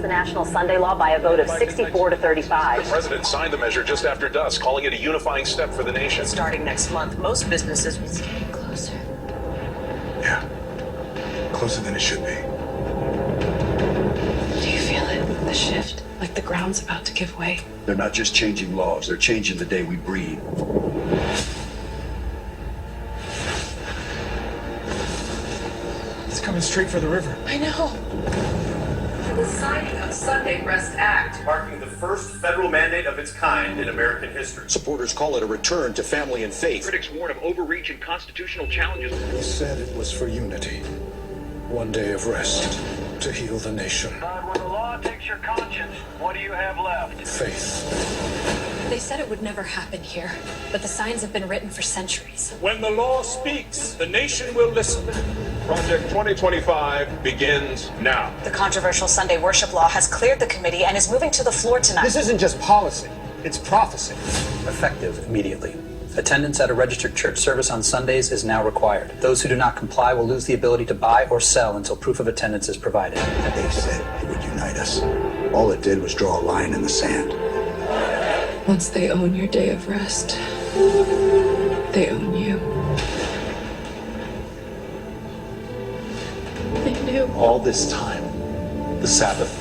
the national Sunday law by a vote of 64 to 35. The president signed the measure just after dusk, calling it a unifying step for the nation. Starting next month, most businesses... It's getting closer. Yeah. Closer than it should be. Do you feel it? The shift? Like the ground's about to give way? They're not just changing laws, they're changing the day we breathe. It's coming straight for the river. I know. The signing of Sunday Rest Act, marking the first federal mandate of its kind in American history. Supporters call it a return to family and faith. Critics warn of overreach and constitutional challenges. He said it was for unity. One day of rest to heal the nation. But when the law takes your conscience, what do you have left? Faith. They said it would never happen here, but the signs have been written for centuries. When the law speaks, the nation will listen. Project 2025 begins now. the controversial Sunday worship law has cleared the committee and is moving to the floor tonight. This isn't just policy, it's prophecy. Effective immediately. Attendance at a registered church service on Sundays is now required. Those who do not comply will lose the ability to buy or sell until proof of attendance is provided. They said it would unite us. All it did was draw a line in the sand. Once they own your day of rest, they own you. They knew. All this time, the Sabbath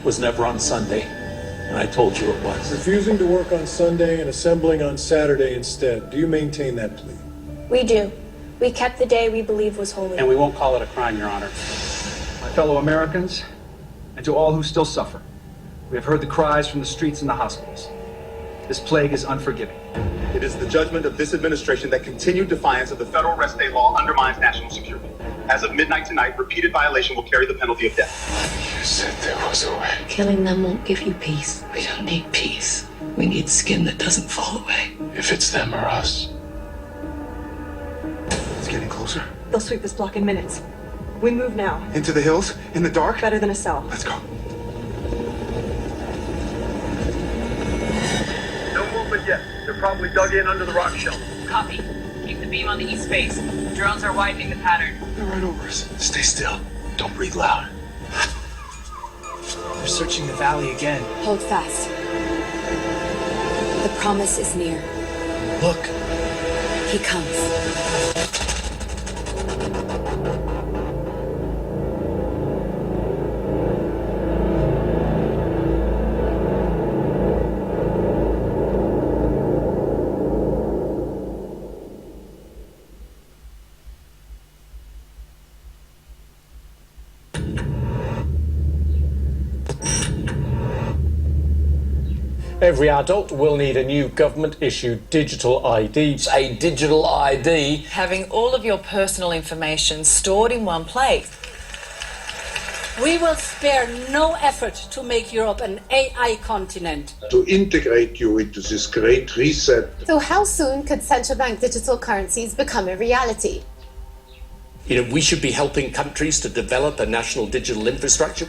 was never on Sunday, and I told you it was. Refusing to work on Sunday and assembling on Saturday instead. Do you maintain that plea? We do. We kept the day we believe was holy. And we won't call it a crime, Your Honor. My fellow Americans, and to all who still suffer, we have heard the cries from the streets and the hospitals. This plague is unforgiving. It is the judgment of this administration that continued defiance of the federal rest day law undermines national security. As of midnight tonight, repeated violation will carry the penalty of death. You said there was a way. Killing them won't give you peace. We don't need peace. We need skin that doesn't fall away. If it's them or us. It's getting closer. They'll sweep this block in minutes. We move now. Into the hills? In the dark? Better than a cell. Let's go. No movement yet. They're probably dug in under the rock shelf. Copy. Keep the beam on the east face. Drones are widening the pattern. They're right over us. Stay still. Don't breathe loud. They're searching the valley again. Hold fast. The promise is near. Look. He comes. Every adult will need a new government-issued digital ID. A digital ID. Having all of your personal information stored in one place. We will spare no effort to make Europe an AI continent. To integrate you into this great reset. So how soon could central bank digital currencies become a reality? We should be helping countries to develop a national digital infrastructure.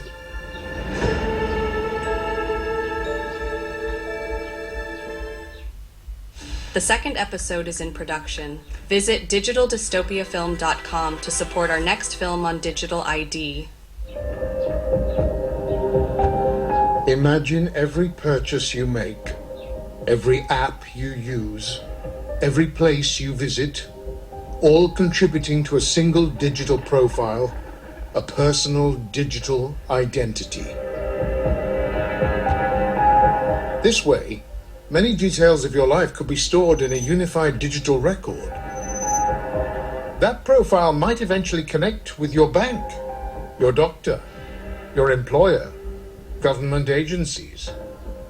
The second episode is in production. Visit digitaldystopiafilm.com to support our next film on digital ID. Imagine every purchase you make, every app you use, every place you visit, all contributing to a single digital profile, a personal digital identity. This way, many details of your life could be stored in a unified digital record. That profile might eventually connect with your bank, your doctor, your employer, government agencies,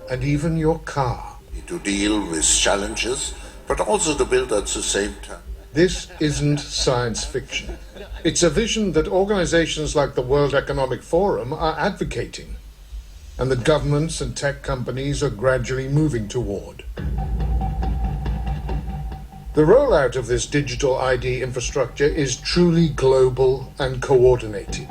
and even your car. To deal with challenges, but also to build at the same time. This isn't science fiction. It's a vision that organizations like the World Economic Forum are advocating, and that governments and tech companies are gradually moving toward. The rollout of this digital ID infrastructure is truly global and coordinated.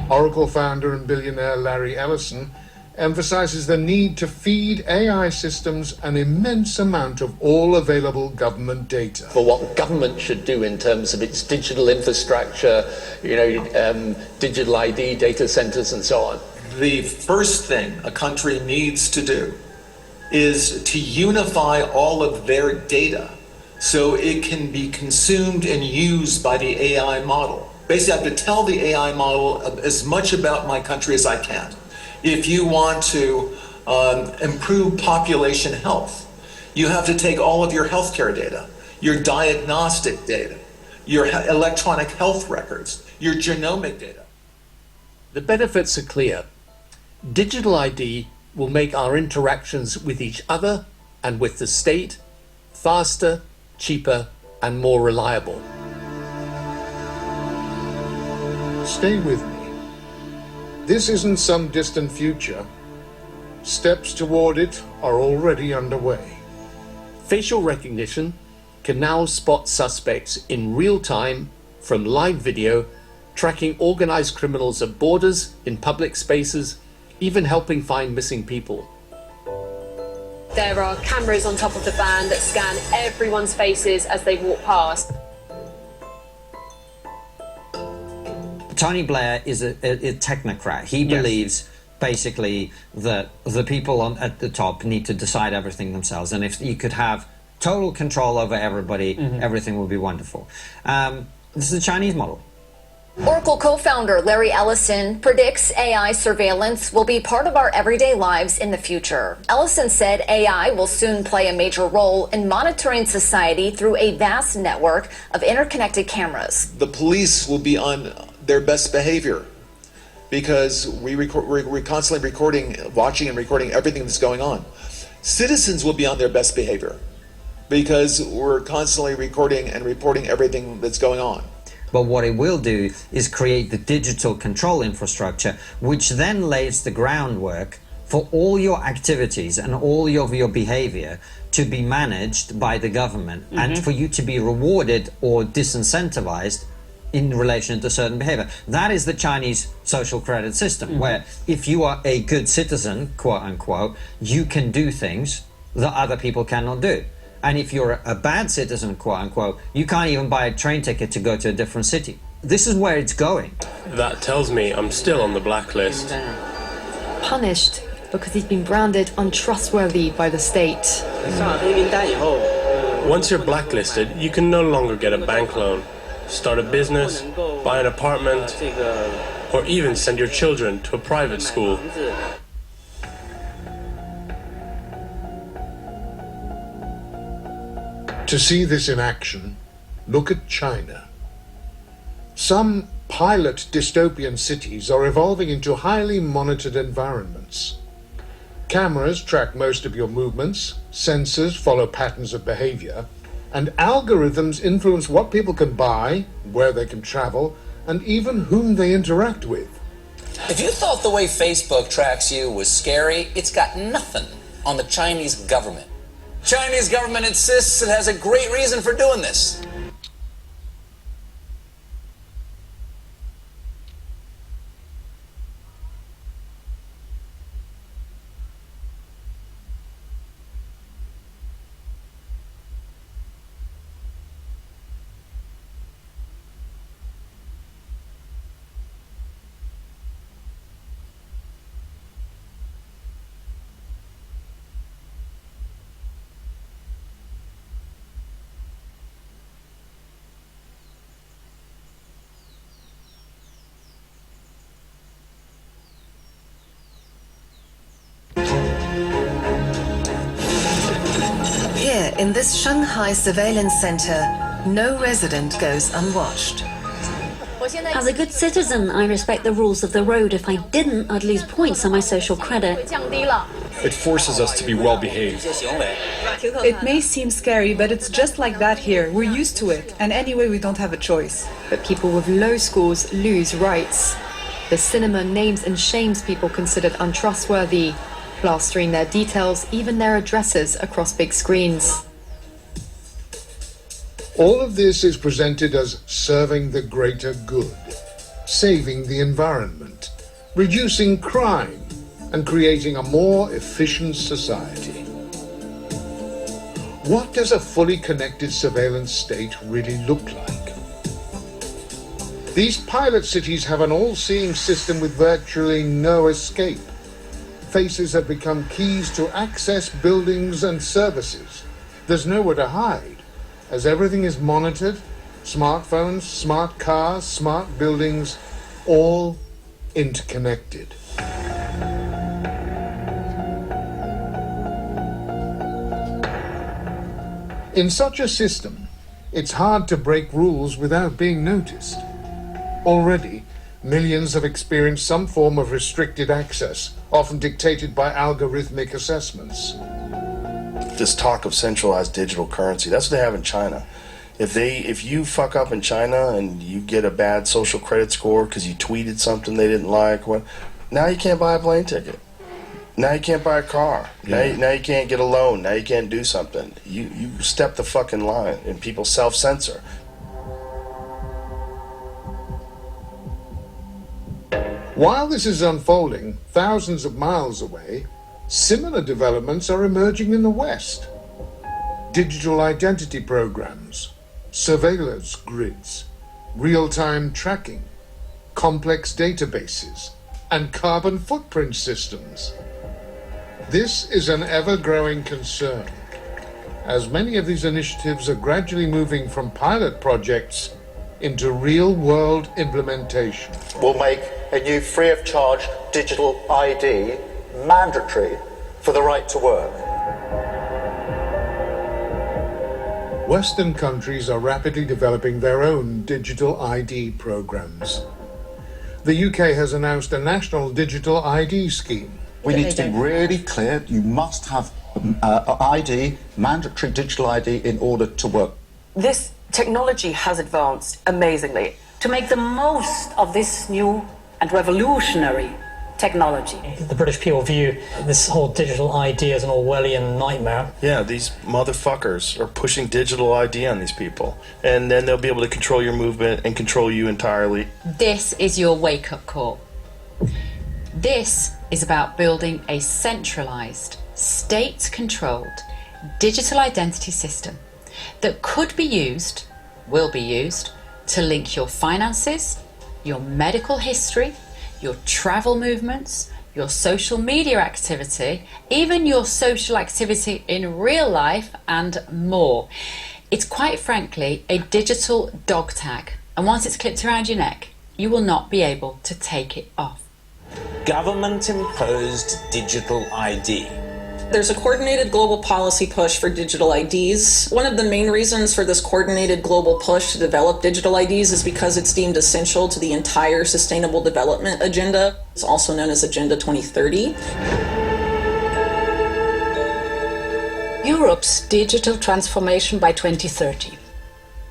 Oracle founder and billionaire Larry Ellison emphasizes the need to feed AI systems an immense amount of all available government data. For what government should do in terms of its digital infrastructure, digital ID, data centers, and so on. the first thing a country needs to do is to unify all of their data so it can be consumed and used by the AI model. Basically, I have to tell the AI model as much about my country as I can. If you want to improve population health, you have to take all of your healthcare data, your diagnostic data, your electronic health records, your genomic data. The benefits are clear. Digital ID will make our interactions with each other and with the state faster, cheaper, and more reliable. Stay with me. This isn't some distant future. Steps toward it are already underway. Facial recognition can now spot suspects in real time from live video, tracking organized criminals at borders, in public spaces, even helping find missing people. There are cameras on top of the van that scan everyone's faces as they walk past. Tony Blair is a technocrat. He believes basically that the people at the top need to decide everything themselves, and if you could have total control over everybody, everything would be wonderful. This is the Chinese model. Oracle co-founder Larry Ellison predicts AI surveillance will be part of our everyday lives in the future. Ellison said AI will soon play a major role in monitoring society through a vast network of interconnected cameras. The police will be on their best behavior because we're constantly watching and recording everything that's going on. Citizens will be on their best behavior because we're constantly recording and reporting everything that's going on. But what it will do is create the digital control infrastructure, which then lays the groundwork for all your activities and all of your behavior to be managed by the government and for you to be rewarded or disincentivized in relation to certain behavior. That is the Chinese social credit system, where if you are a good citizen, quote unquote, you can do things that other people cannot do. And if you're a bad citizen, quote unquote, you can't even buy a train ticket to go to a different city. This is where it's going. That tells me I'm still on the blacklist. Punished because he's been branded untrustworthy by the state. Once you're blacklisted, you can no longer get a bank loan, start a business, buy an apartment, or even send your children to a private school. To see this in action, look at China. Some pilot dystopian cities are evolving into highly monitored environments. Cameras track most of your movements, sensors follow patterns of behavior, and algorithms influence what people can buy, where they can travel, and even whom they interact with. If you thought the way Facebook tracks you was scary, it's got nothing on the Chinese government. Chinese government insists it has a great reason for doing this. Here, in this Shanghai surveillance center, no resident goes unwatched. As a good citizen, I respect the rules of the road. If I didn't, I'd lose points on my social credit. It forces us to be well behaved. It may seem scary, but it's just like that here. We're used to it, and anyway, we don't have a choice. But people with low scores lose rights. The cinema names and shames people considered untrustworthy, plastering their details, even their addresses, across big screens. All of this is presented as serving the greater good, saving the environment, reducing crime, and creating a more efficient society. What does a fully connected surveillance state really look like? These pilot cities have an all-seeing system with virtually no escape. Faces have become keys to access buildings and services. There's nowhere to hide, as everything is monitored. Smartphones, smart cars, smart buildings, all interconnected. In such a system, it's hard to break rules without being noticed. Already, millions have experienced some form of restricted access, often dictated by algorithmic assessments. This talk of centralized digital currency, that's what they have in China. If you fuck up in China and you get a bad social credit score because you tweeted something they didn't like, now you can't buy a plane ticket. Now you can't buy a car. Yeah. Now you can't get a loan. Now you can't do something. You step the fucking line and people self-censor. While this is unfolding thousands of miles away, similar developments are emerging in the West. Digital identity programs, surveillance grids, real-time tracking, complex databases, and carbon footprint systems. This is an ever-growing concern, as many of these initiatives are gradually moving from pilot projects into real-world implementation. We'll make a new free-of-charge digital ID mandatory for the right to work. Western countries are rapidly developing their own digital ID programs. The UK has announced a national digital ID scheme. We need to be really clear. You must have ID, mandatory digital ID, in order to work. This technology has advanced amazingly. To make the most of this new and revolutionary technology. The British people view this whole digital ID as an Orwellian nightmare. Yeah, these motherfuckers are pushing digital ID on these people. And then they'll be able to control your movement and control you entirely. This is your wake-up call. This is about building a centralized, state-controlled digital identity system that could be used, will be used, to link your finances, your medical history, your travel movements, your social media activity, even your social activity in real life, and more. It's quite frankly a digital dog tag, and once it's clipped around your neck, you will not be able to take it off. Government-imposed digital ID. There's a coordinated global policy push for digital IDs. One of the main reasons for this coordinated global push to develop digital IDs is because it's deemed essential to the entire Sustainable Development Agenda. It's also known as Agenda 2030. Europe's digital transformation by 2030.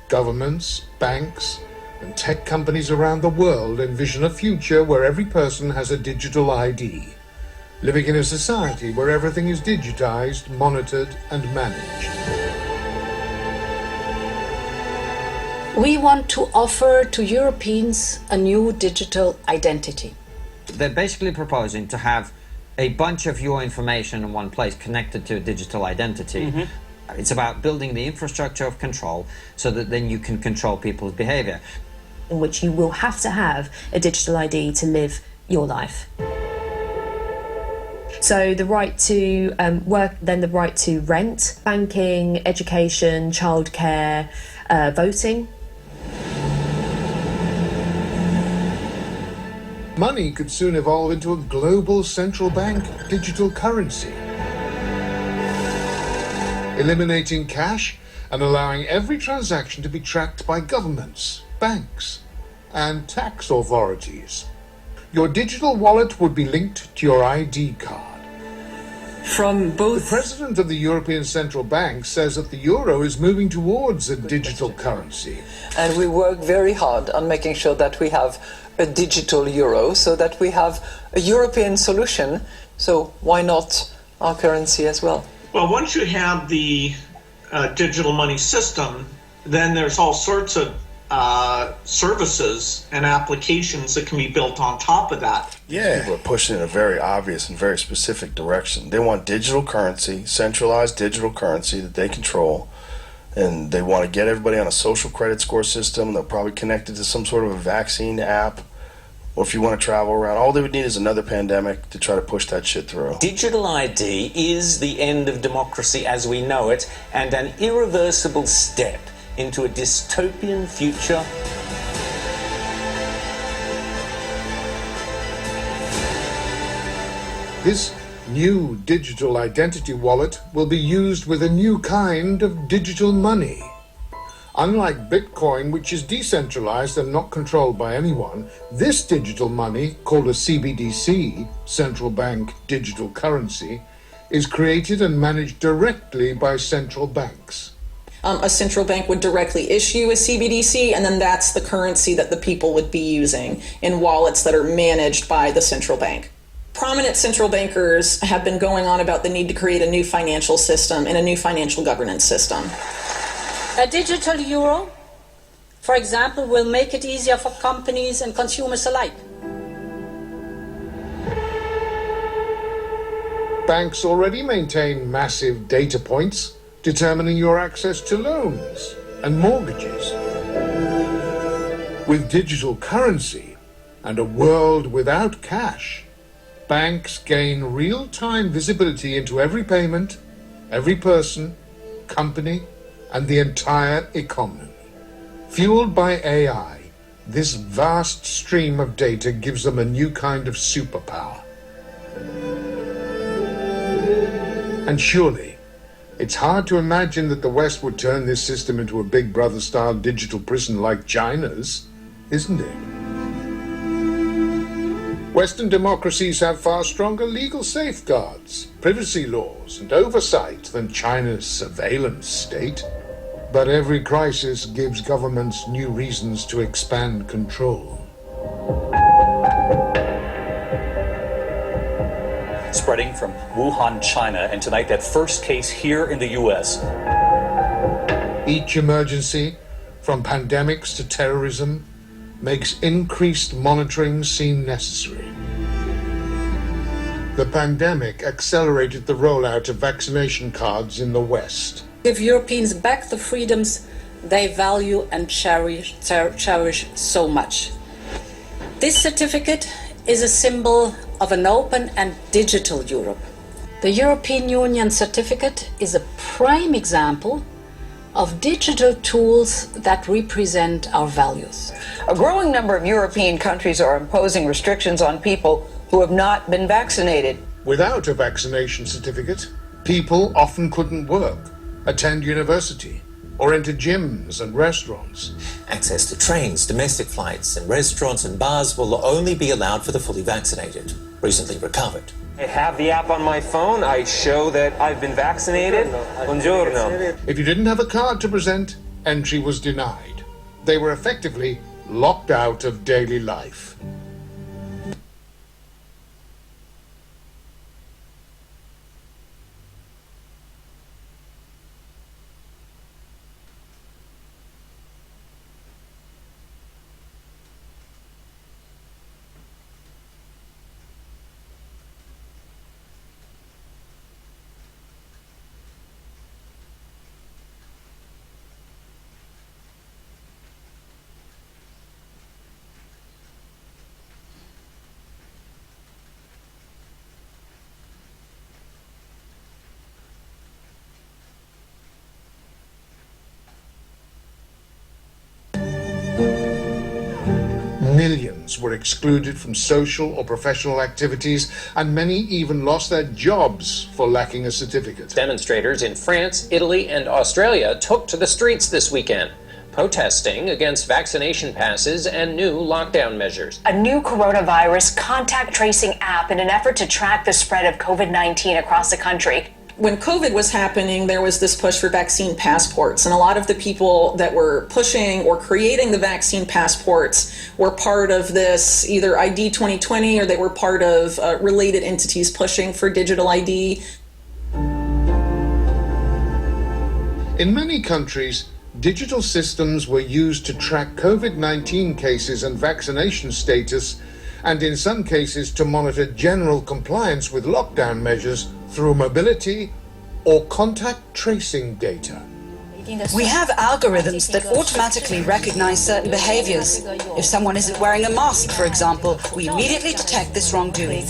Governments, banks, and tech companies around the world envision a future where every person has a digital ID. Living in a society where everything is digitized, monitored, and managed. We want to offer to Europeans a new digital identity. They're basically proposing to have a bunch of your information in one place connected to a digital identity. Mm-hmm. It's about building the infrastructure of control so that then you can control people's behavior. In which you will have to have a digital ID to live your life. So the right to work, then the right to rent, banking, education, childcare, voting. Money could soon evolve into a global central bank digital currency, eliminating cash and allowing every transaction to be tracked by governments, banks, and tax authorities. Your digital wallet would be linked to your ID card. From both... The president of the European Central Bank says that the euro is moving towards a digital currency. And we work very hard on making sure that we have a digital euro, so that we have a European solution. So why not our currency as well? Well, once you have the digital money system, then there's all sorts of services and applications that can be built on top of that. Yeah. People are pushing in a very obvious and very specific direction. They want digital currency, centralized digital currency that they control, and they want to get everybody on a social credit score system. They'll probably connect it to some sort of a vaccine app, or if you want to travel around, all they would need is another pandemic to try to push that shit through. Digital ID is the end of democracy as we know it, and an irreversible step into a dystopian future. This new digital identity wallet will be used with a new kind of digital money. Unlike Bitcoin, which is decentralized and not controlled by anyone, this digital money, called a CBDC, central bank digital currency, is created and managed directly by central banks. A central bank would directly issue a CBDC, and then that's the currency that the people would be using in wallets that are managed by the central bank. Prominent central bankers have been going on about the need to create a new financial system and a new financial governance system. A digital euro, for example, will make it easier for companies and consumers alike. Banks already maintain massive data points determining your access to loans and mortgages. With digital currency and a world without cash, banks gain real-time visibility into every payment, every person, company, and the entire economy. Fueled by AI, this vast stream of data gives them a new kind of superpower. And surely, it's hard to imagine that the West would turn this system into a Big Brother-style digital prison like China's, isn't it? Western democracies have far stronger legal safeguards, privacy laws, and oversight than China's surveillance state. But every crisis gives governments new reasons to expand control. Spreading from Wuhan, China, and tonight that first case here in the U.S. Each emergency, from pandemics to terrorism, makes increased monitoring seem necessary. The pandemic accelerated the rollout of vaccination cards in the West. Give Europeans back the freedoms they value and cherish so much. This certificate is a symbol of an open and digital Europe. The European Union certificate is a prime example of digital tools that represent our values. A growing number of European countries are imposing restrictions on people who have not been vaccinated. Without a vaccination certificate, people often couldn't work, attend university, or enter gyms and restaurants. Access to trains, domestic flights, and restaurants and bars will only be allowed for the fully vaccinated, recently recovered. I have the app on my phone. I show that I've been vaccinated. Buongiorno. If you didn't have a card to present, entry was denied. They were effectively locked out of daily life. Millions were excluded from social or professional activities, and many even lost their jobs for lacking a certificate. Demonstrators in France, Italy, and Australia took to the streets this weekend, protesting against vaccination passes and new lockdown measures. A new coronavirus contact tracing app in an effort to track the spread of COVID-19 across the country. When COVID was happening, there was this push for vaccine passports, and a lot of the people that were pushing or creating the vaccine passports were part of this, either ID 2020, or they were part of related entities pushing for digital ID. In many countries, digital systems were used to track COVID-19 cases and vaccination status, and in some cases to monitor general compliance with lockdown measures through mobility or contact tracing data. We have algorithms that automatically recognize certain behaviors. If someone isn't wearing a mask, for example, we immediately detect this wrongdoing.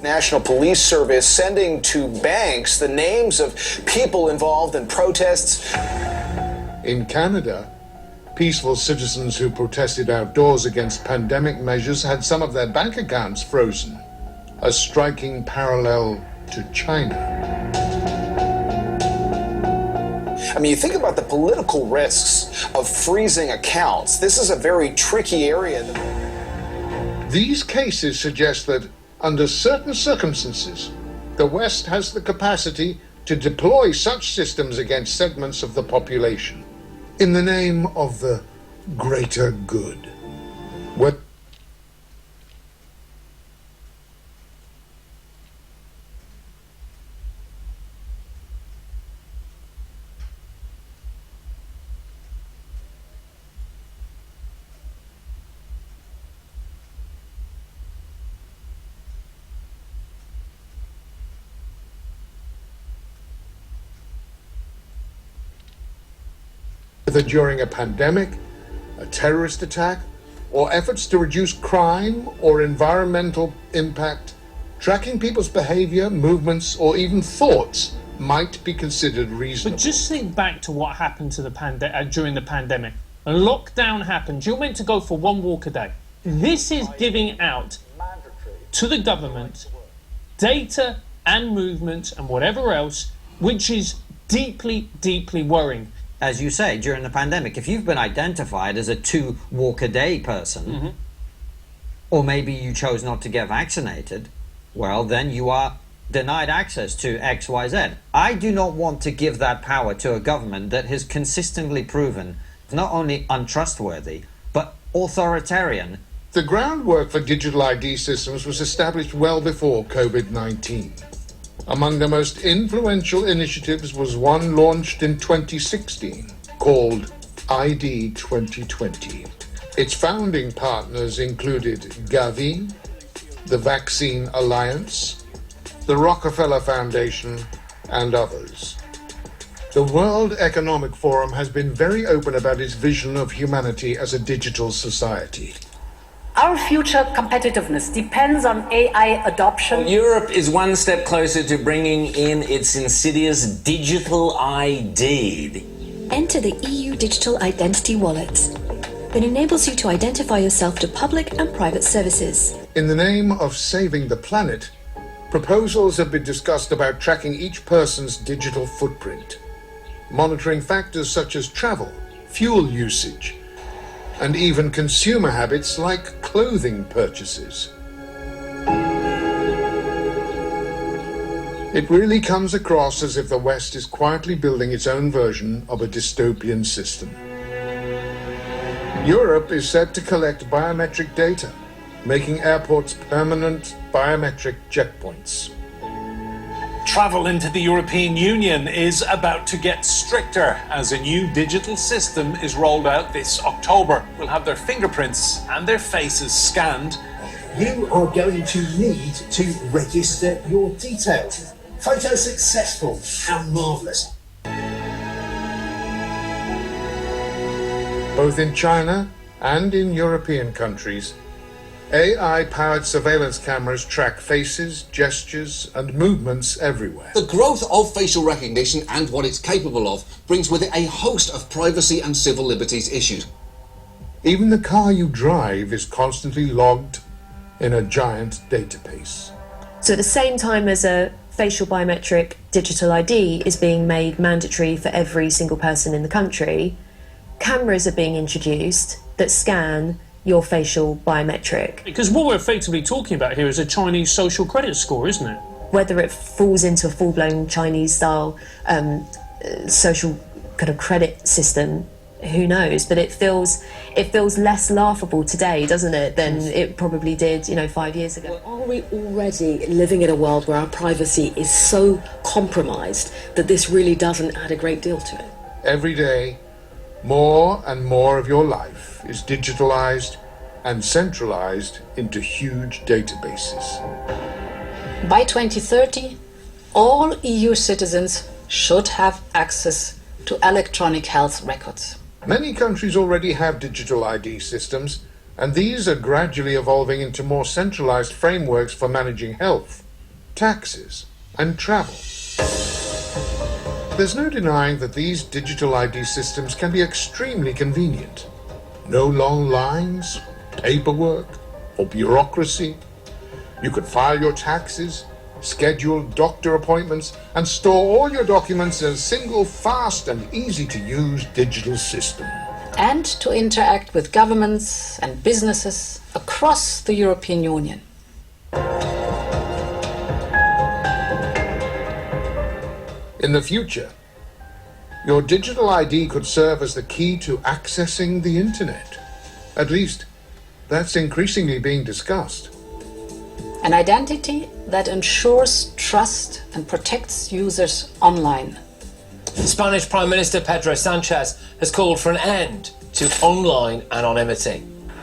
National Police Service sending to banks the names of people involved in protests. In Canada, peaceful citizens who protested outdoors against pandemic measures had some of their bank accounts frozen, a striking parallel to China. I mean, you think about the political risks of freezing accounts. This is a very tricky area. These cases suggest that under certain circumstances, the West has the capacity to deploy such systems against segments of the population in the name of the greater good. What whether during a pandemic, a terrorist attack, or efforts to reduce crime or environmental impact, tracking people's behavior, movements, or even thoughts might be considered reasonable. But just think back to what happened to the during the pandemic. A lockdown happened. You're meant to go for 1 walk a day. This is giving out to the government data and movement and whatever else, which is deeply, deeply worrying. As you say, during the pandemic, if you've been identified as a 2-walk-a-day person, or maybe you chose not to get vaccinated, well, then you are denied access to X, Y, Z. I do not want to give that power to a government that has consistently proven not only untrustworthy, but authoritarian. The groundwork for digital ID systems was established well before COVID-19. Among the most influential initiatives was one launched in 2016 called ID 2020. Its founding partners included Gavi, the Vaccine Alliance, the Rockefeller Foundation, and others. The World Economic Forum has been very open about its vision of humanity as a digital society. Our future competitiveness depends on AI adoption. Europe is one step closer to bringing in its insidious digital ID. Enter the EU Digital Identity Wallet. It enables you to identify yourself to public and private services. In the name of saving the planet, proposals have been discussed about tracking each person's digital footprint, monitoring factors such as travel, fuel usage, and even consumer habits like clothing purchases. It really comes across as if the West is quietly building its own version of a dystopian system. Europe is set to collect biometric data, making airports permanent biometric checkpoints. Travel into the European Union is about to get stricter as a new digital system is rolled out this October. We'll have their fingerprints and their faces scanned. You are going to need to register your details. Photo successful. How marvellous. Both in China and in European countries, AI-powered surveillance cameras track faces, gestures, and movements everywhere. The growth of facial recognition and what it's capable of brings with it a host of privacy and civil liberties issues. Even the car you drive is constantly logged in a giant database. So at the same time as a facial biometric digital ID is being made mandatory for every single person in the country, cameras are being introduced that scan your facial biometric. Because what we're effectively talking about here is a Chinese social credit score, isn't it? Whether it falls into a full-blown Chinese-style social kind of credit system, who knows? But it feels less laughable today, doesn't it, than it probably did, 5 years ago. Are we already living in a world where our privacy is so compromised that this really doesn't add a great deal to it? Every day, more and more of your life is digitalized and centralized into huge databases. By 2030, All EU citizens should have access to electronic health records. Many countries already have digital ID systems, and these are gradually evolving into more centralized frameworks for managing health, taxes, and travel. There's no denying that these digital ID systems can be extremely convenient. No long lines, paperwork, or bureaucracy. You can file your taxes, schedule doctor appointments, and store all your documents in a single, fast, and easy-to-use digital system. And to interact with governments and businesses across the European Union. In the future, your digital ID could serve as the key to accessing the internet. At least, that's increasingly being discussed. An identity that ensures trust and protects users online. Spanish Prime Minister Pedro Sanchez has called for an end to online anonymity.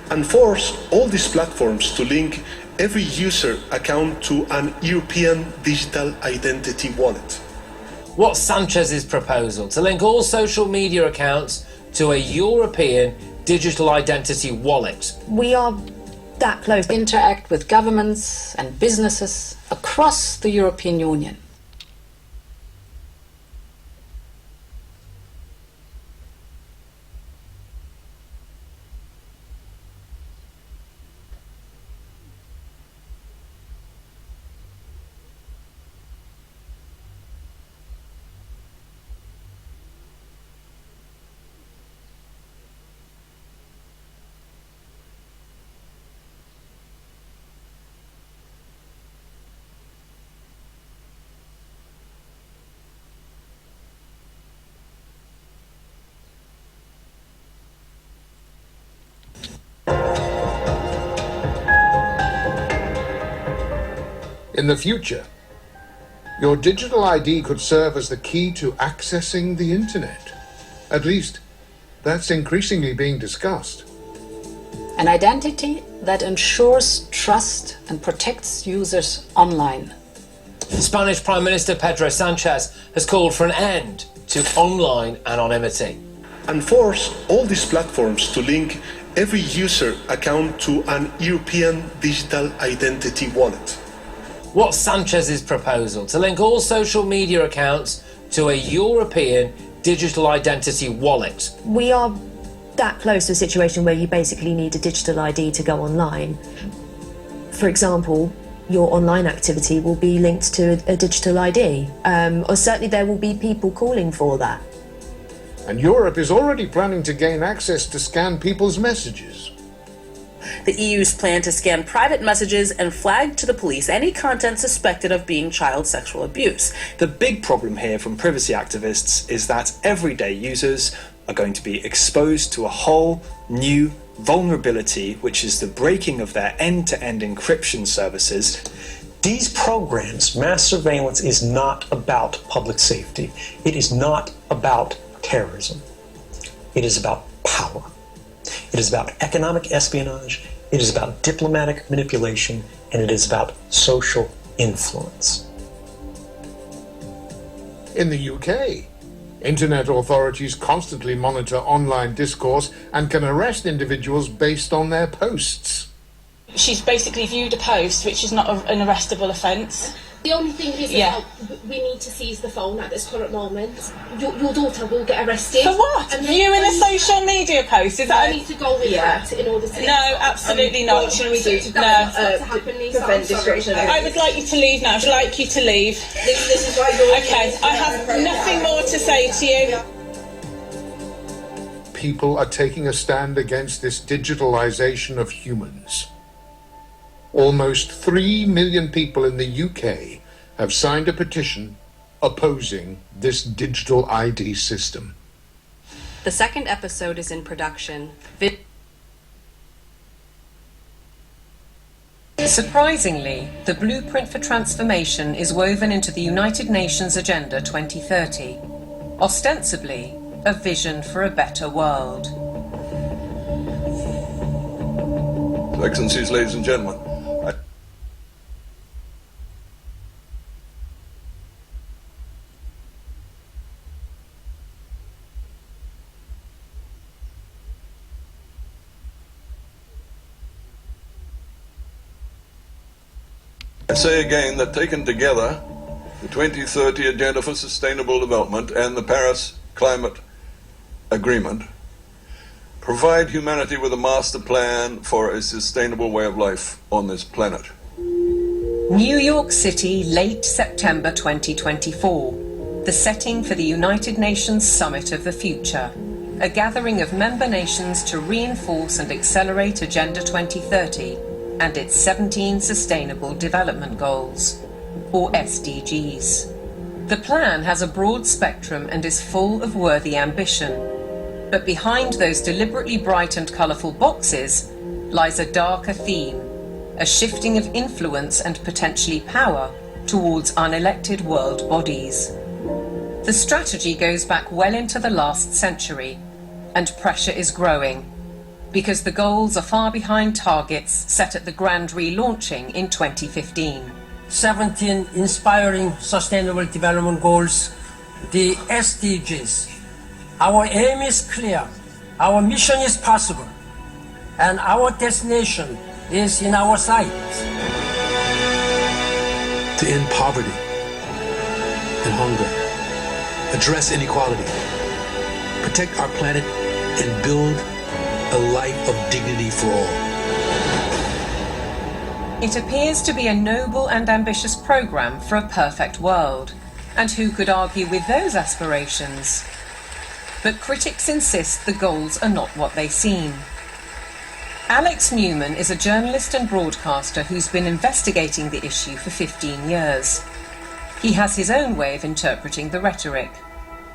And force all these platforms to link every user account to an European digital identity wallet. What's Sanchez's proposal? To link all social media accounts to a European digital identity wallet. We are that close. Interact with governments and businesses across the European Union. In the future, your digital ID could serve as the key to accessing the internet. At least, that's increasingly being discussed. An identity that ensures trust and protects users online. Spanish Prime Minister Pedro Sanchez has called for an end to online anonymity. And force all these platforms to link every user account to an European digital identity wallet. What's Sanchez's proposal? To link all social media accounts to a European digital identity wallet. We are that close to a situation where you basically need a digital ID to go online. For example, your online activity will be linked to a digital ID, or certainly there will be people calling for that. And Europe is already planning to gain access to scan people's messages. The EU's plan to scan private messages and flag to the police any content suspected of being child sexual abuse. The big problem here from privacy activists is that everyday users are going to be exposed to a whole new vulnerability, which is the breaking of their end-to-end encryption services. These programs, mass surveillance, is not about public safety. It is not about terrorism. It is about power. It is about economic espionage, it is about diplomatic manipulation, and it is about social influence. In the UK, internet authorities constantly monitor online discourse and can arrest individuals based on their posts. She's basically viewed a post, which is not an arrestable offence. The only thing is that we need to seize the phone at this current moment. Your daughter will get arrested. For what? And Viewing a social media post? Is that? I need to go with that in order to. No, absolutely not. What should we do to prevent destruction? I would like you to leave now. I'd like you to leave. This is why you're. Okay, I have nothing more to say to you. People are taking a stand against this digitalization of humans. Almost 3 million people in the UK have signed a petition opposing this digital ID system. The second episode is in production. Surprisingly, the blueprint for transformation is woven into the United Nations Agenda 2030, ostensibly a vision for a better world. Excellencies, ladies and gentlemen, I say again that taken together, the 2030 Agenda for Sustainable Development and the Paris Climate Agreement provide humanity with a master plan for a sustainable way of life on this planet. New York City, late September 2024. The setting for the United Nations Summit of the Future, a gathering of member nations to reinforce and accelerate Agenda 2030 and its 17 Sustainable Development Goals, or SDGs. The plan has a broad spectrum and is full of worthy ambition. But behind those deliberately bright and colourful boxes lies a darker theme, a shifting of influence and potentially power towards unelected world bodies. The strategy goes back well into the last century, and pressure is growing, because the goals are far behind targets set at the grand relaunching in 2015. 17 inspiring Sustainable Development Goals, the SDGs. Our aim is clear, our mission is possible, and our destination is in our sights. To end poverty and hunger, address inequality, protect our planet, and build a life of dignity for all. It appears to be a noble and ambitious programme for a perfect world, and who could argue with those aspirations? But critics insist the goals are not what they seem. Alex Newman is a journalist and broadcaster who's been investigating the issue for 15 years. He has his own way of interpreting the rhetoric.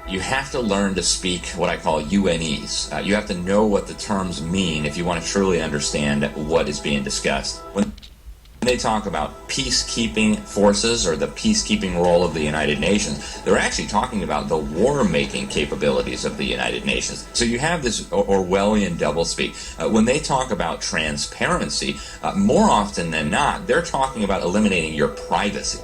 You have to learn to speak what I call UNEs. You have to know what the terms mean if you want to truly understand what is being discussed. When they talk about peacekeeping forces or the peacekeeping role of the United Nations, they're actually talking about the war-making capabilities of the United Nations. So you have this Orwellian doublespeak. When they talk about transparency, more often than not, they're talking about eliminating your privacy.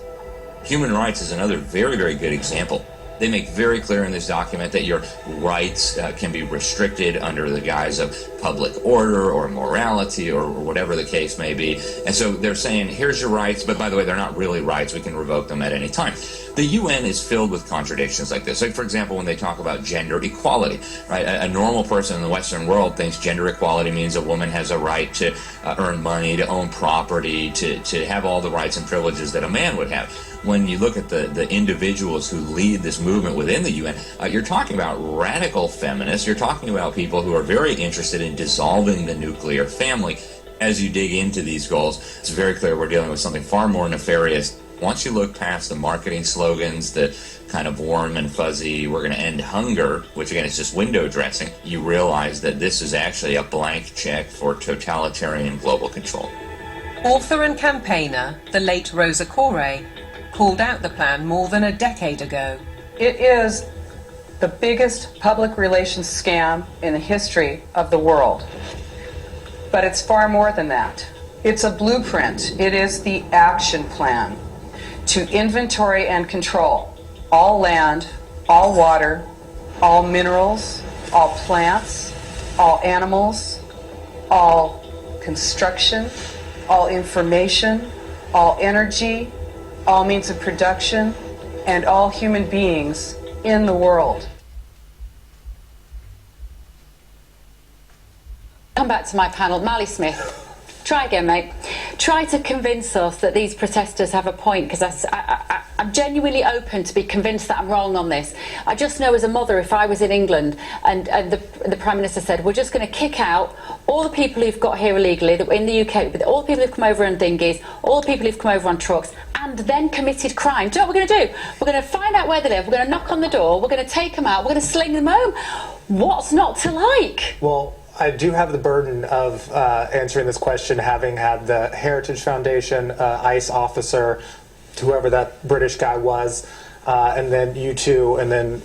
Human rights is another very, very good example. They make very clear in this document that your rights can be restricted under the guise of public order or morality or whatever the case may be. And so they're saying, here's your rights, but by the way, they're not really rights. We can revoke them at any time. The UN is filled with contradictions like this. Like, for example, when they talk about gender equality, right? A normal person in the Western world thinks gender equality means a woman has a right to earn money, to own property, to have all the rights and privileges that a man would have. When you look at the individuals who lead this movement within the UN, you're talking about radical feminists. You're talking about people who are very interested in dissolving the nuclear family. As you dig into these goals, it's very clear we're dealing with something far more nefarious. Once you look past the marketing slogans, the kind of warm and fuzzy, we're going to end hunger, which again is just window dressing, you realize that this is actually a blank check for totalitarian global control. Author and campaigner, the late Rosa Koire, called out the plan more than a decade ago. It is the biggest public relations scam in the history of the world. But it's far more than that. It's a blueprint. It is the action plan to inventory and control all land, all water, all minerals, all plants, all animals, all construction, all information, all energy, all means of production, and all human beings in the world. Come back to my panel. Mally Smith, try again, mate. Try to convince us that these protesters have a point, because I'm genuinely open to be convinced that I'm wrong on this. I just know as a mother, if I was in England and the Prime Minister said, we're just going to kick out all the people who've got here illegally, that in the UK, all the people who've come over on dinghies, all the people who've come over on trucks, and then committed crime. Do you know what we're going to do? We're going to find out where they live, we're going to knock on the door, we're going to take them out, we're going to sling them home. What's not to like? Well, I do have the burden of answering this question, having had the Heritage Foundation, ICE officer, whoever that British guy was, and then you two, and then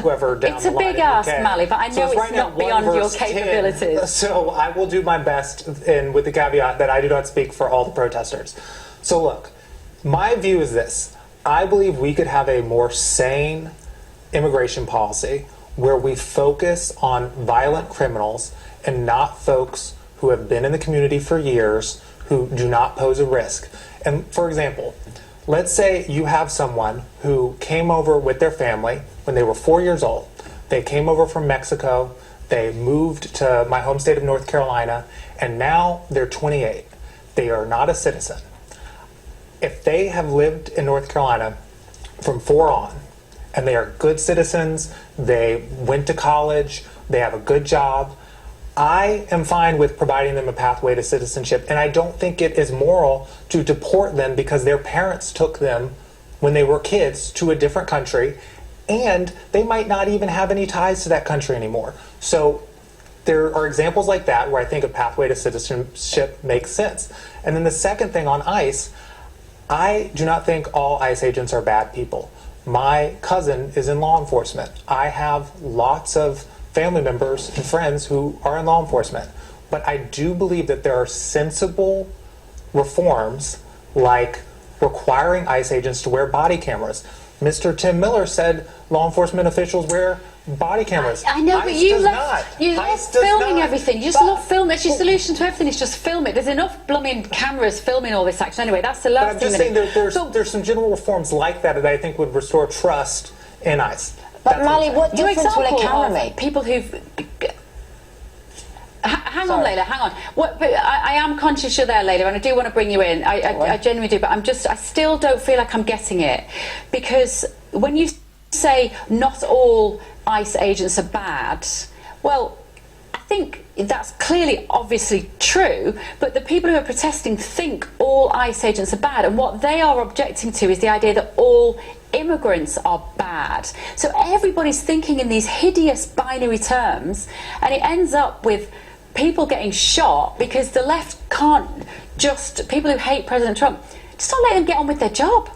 whoever down it's the a line. big ask, Mally, but I know it's not beyond your capabilities. 10, so I will do my best, and with the caveat that I do not speak for all the protesters. So look, my view is this. I believe we could have a more sane immigration policy where we focus on violent criminals and not folks who have been in the community for years who do not pose a risk. And for example, let's say you have someone who came over with their family when they were 4 years old. They came over from Mexico, they moved to my home state of North Carolina, and now they're 28. They are not a citizen. If they have lived in North Carolina from 4 on, and they are good citizens, they went to college, they have a good job, I am fine with providing them a pathway to citizenship, and I don't think it is moral to deport them because their parents took them when they were kids to a different country, and they might not even have any ties to that country anymore. So there are examples like that where I think a pathway to citizenship makes sense. And then the second thing on ICE, I do not think all ICE agents are bad people. My cousin is in law enforcement. I have lots of family members and friends who are in law enforcement. But I do believe that there are sensible reforms like requiring ICE agents to wear body cameras. Mr. Tim Miller said law enforcement officials wear body cameras. I know, but ICE you does love not. ICE does filming not. Everything. You just love film. That's your solution to everything. Is just film it. There's enough blooming cameras filming all this action anyway. That's the last I'm thing. just saying there's some general reforms like that I think would restore trust in ICE. But Mali, what difference will a camera make? People who've... Hang on, Layla, hang on. I am conscious you're there, Layla, and I do want to bring you in. I genuinely do, but I still don't feel like I'm getting it. Because when you say not all ICE agents are bad, well, I think that's clearly, obviously true, but the people who are protesting think all ICE agents are bad, and what they are objecting to is the idea that all immigrants are bad. So everybody's thinking in these hideous binary terms, and it ends up with people getting shot because the left can't just, people who hate President Trump, just don't let them get on with their job.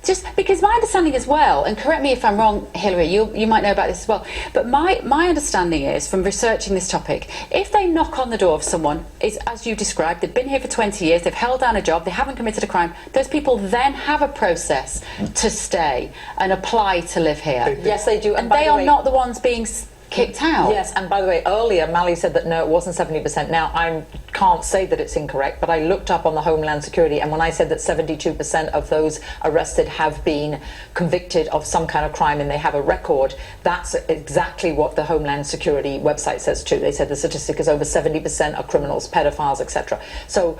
Just because my understanding as well, and correct me if I'm wrong, Hillary, you might know about this as well, but my understanding is, from researching this topic, if they knock on the door of someone, is as you described, they've been here for 20 years, they've held down a job, they haven't committed a crime, those people then have a process to stay and apply to live here. Yes, they do. And they are not the ones being kicked out. Yes, and by the way, earlier Mali said that no, it wasn't 70%. Now, I can't say that it's incorrect, but I looked up on the Homeland Security, and when I said that 72% of those arrested have been convicted of some kind of crime and they have a record, that's exactly what the Homeland Security website says too. They said the statistic is over 70% are criminals, pedophiles, etc. So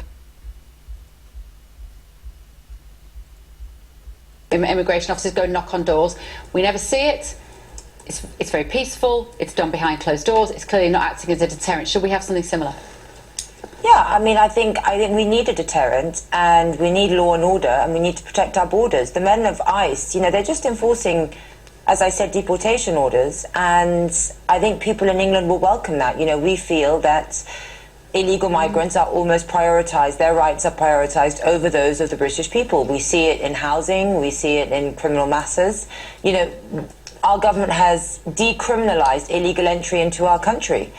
immigration officers go knock on doors. We never see it. It's very peaceful, it's done behind closed doors, it's clearly not acting as a deterrent. Should we have something similar? yeah, I mean, I think we need a deterrent, and we need law and order, and we need to protect our borders. The men of ICE, they're just enforcing, as I said, deportation orders, and I think people in England will welcome that. We feel that illegal migrants are almost prioritised, their rights are prioritised over those of the British people. We see it in housing, we see it in criminal masses. Our government has decriminalised illegal entry into our country.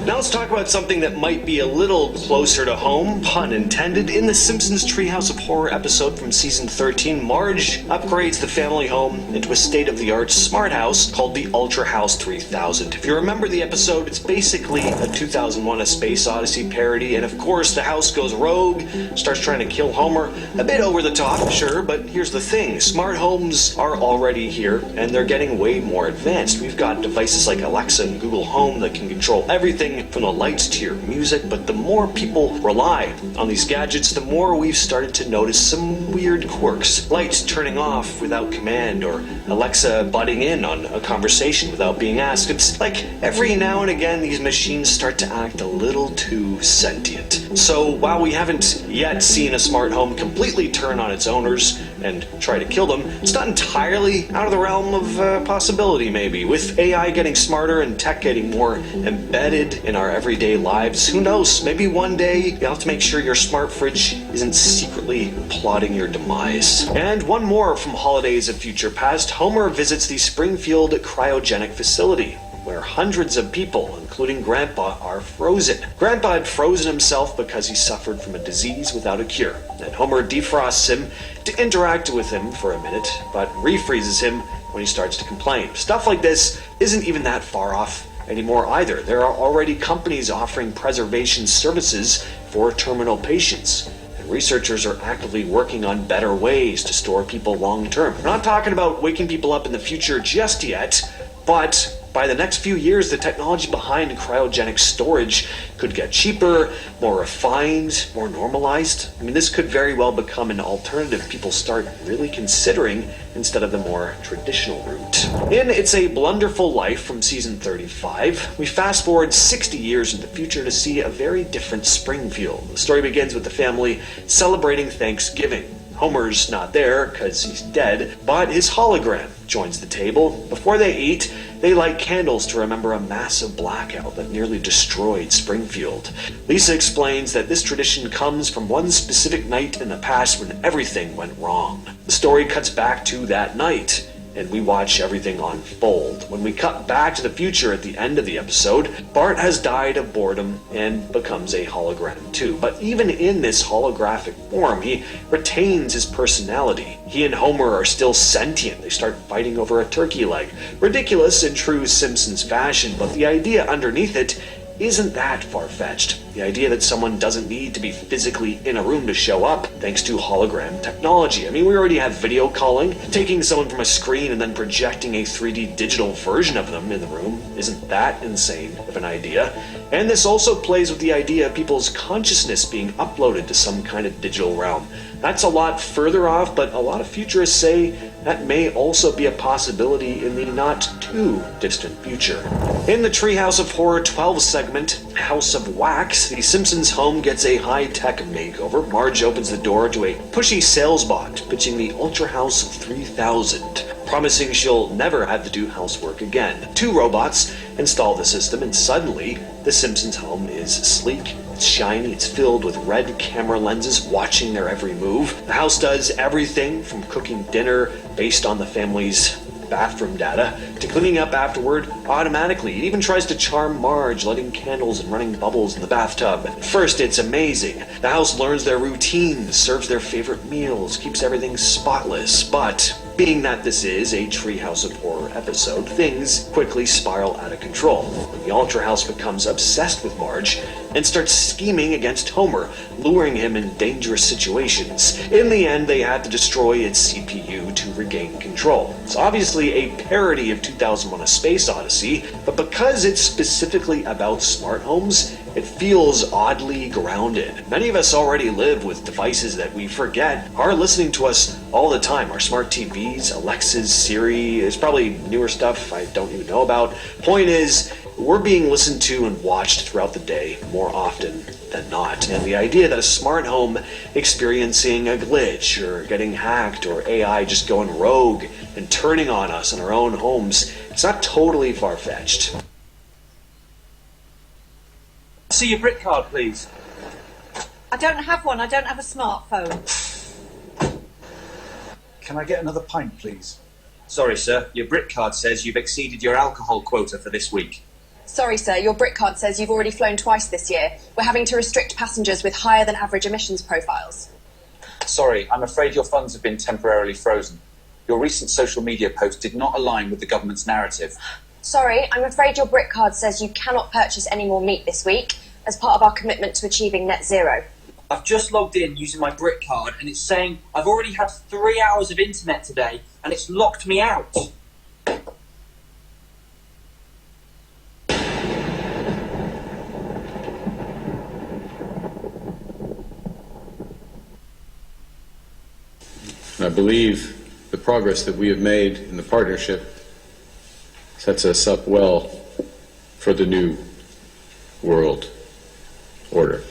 Now let's talk about something that might be a little closer to home, pun intended. In the Simpsons Treehouse of Horror episode from season 13, Marge upgrades the family home into a state-of-the-art smart house called the Ultra House 3000. If you remember the episode, it's basically a 2001 A Space Odyssey parody, and of course the house goes rogue, starts trying to kill Homer. A bit over the top, sure, but here's the thing. Smart homes are already here, and they're getting way more advanced. We've got devices like Alexa and Google Home that can control everything from the lights to your music, but the more people rely on these gadgets, the more we've started to notice some weird quirks. Lights turning off without command, or Alexa butting in on a conversation without being asked. It's like every now and again these machines start to act a little too sentient. So while we haven't yet seen a smart home completely turn on its owners and try to kill them, it's not entirely out of the realm of possibility, maybe. With AI getting smarter and tech getting more embedded in our everyday lives, who knows, maybe one day you'll have to make sure your smart fridge isn't secretly plotting your demise. And one more from Holidays of Future Past. Homer visits the Springfield cryogenic facility, where hundreds of people, including Grandpa, are frozen. Grandpa had frozen himself because he suffered from a disease without a cure, and Homer defrosts him to interact with him for a minute, but refreezes him when he starts to complain. Stuff like this isn't even that far off anymore either. There are already companies offering preservation services for terminal patients. And researchers are actively working on better ways to store people long term. We're not talking about waking people up in the future just yet, but by the next few years, the technology behind cryogenic storage could get cheaper, more refined, more normalized. I mean, this could very well become an alternative people start really considering instead of the more traditional route. In It's a Blunderful Life from season 35, we fast forward 60 years in the future to see a very different Springfield. The story begins with the family celebrating Thanksgiving. Homer's not there because he's dead, but his hologram joins the table. Before they eat, they light candles to remember a massive blackout that nearly destroyed Springfield. Lisa explains that this tradition comes from one specific night in the past when everything went wrong. The story cuts back to that night, and we watch everything unfold. When we cut back to the future at the end of the episode, Bart has died of boredom and becomes a hologram too. But even in this holographic form, he retains his personality. He and Homer are still sentient. They start fighting over a turkey leg. Ridiculous in true Simpsons fashion, but the idea underneath it isn't that far-fetched. The idea that someone doesn't need to be physically in a room to show up thanks to hologram technology. I mean, we already have video calling. Taking someone from a screen and then projecting a 3D digital version of them in the room isn't that insane of an idea. And this also plays with the idea of people's consciousness being uploaded to some kind of digital realm. That's a lot further off, but a lot of futurists say that may also be a possibility in the not too distant future. In the Treehouse of Horror 12 segment, House of Wax, the Simpsons home gets a high-tech makeover. Marge opens the door to a pushy sales bot pitching the Ultra House 3000, promising she'll never have to do housework again. Two robots install the system, and suddenly the Simpsons home is sleek. It's shiny, it's filled with red camera lenses watching their every move. The house does everything from cooking dinner based on the family's bathroom data to cleaning up afterward automatically. It even tries to charm Marge, lighting candles and running bubbles in the bathtub. At first, it's amazing. The house learns their routines, serves their favorite meals, keeps everything spotless, but being that this is a Treehouse of Horror episode, things quickly spiral out of control. When the Ultra House becomes obsessed with Marge and starts scheming against Homer, luring him in dangerous situations. In the end, they have to destroy its CPU to regain control. It's obviously a parody of 2001: A Space Odyssey, but because it's specifically about smart homes, it feels oddly grounded. Many of us already live with devices that we forget are listening to us all the time. Our smart TVs, Alexas, Siri, there's probably newer stuff I don't even know about. Point is, we're being listened to and watched throughout the day more often than not. And the idea that a smart home experiencing a glitch or getting hacked or AI just going rogue and turning on us in our own homes, it's not totally far-fetched. See your Brit card, please. I don't have one. I don't have a smartphone. Can I get another pint, please? Sorry, sir. Your Brit card says you've exceeded your alcohol quota for this week. Sorry, sir, your Brit card says you've already flown twice this year. We're having to restrict passengers with higher than average emissions profiles. Sorry, I'm afraid your funds have been temporarily frozen. Your recent social media post did not align with the government's narrative. Sorry, I'm afraid your Brit card says you cannot purchase any more meat this week as part of our commitment to achieving net zero. I've just logged in using my Brit card and it's saying I've already had 3 hours of internet today and it's locked me out. I believe the progress that we have made in the partnership sets us up well for the new world order.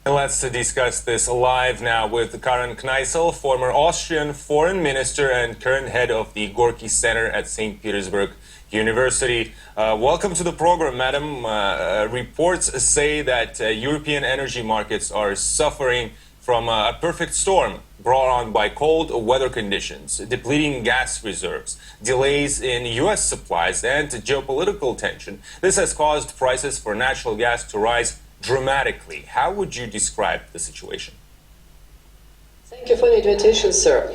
And let's discuss this live now with Karen Kneissel, former Austrian foreign minister and current head of the Gorky Center at St. Petersburg University. Welcome to the program, madam. Reports say that European energy markets are suffering from a perfect storm brought on by cold weather conditions, depleting gas reserves, delays in U.S. supplies, and geopolitical tension. This has caused prices for natural gas to rise dramatically. How would you describe the situation? Thank you for the invitation, sir.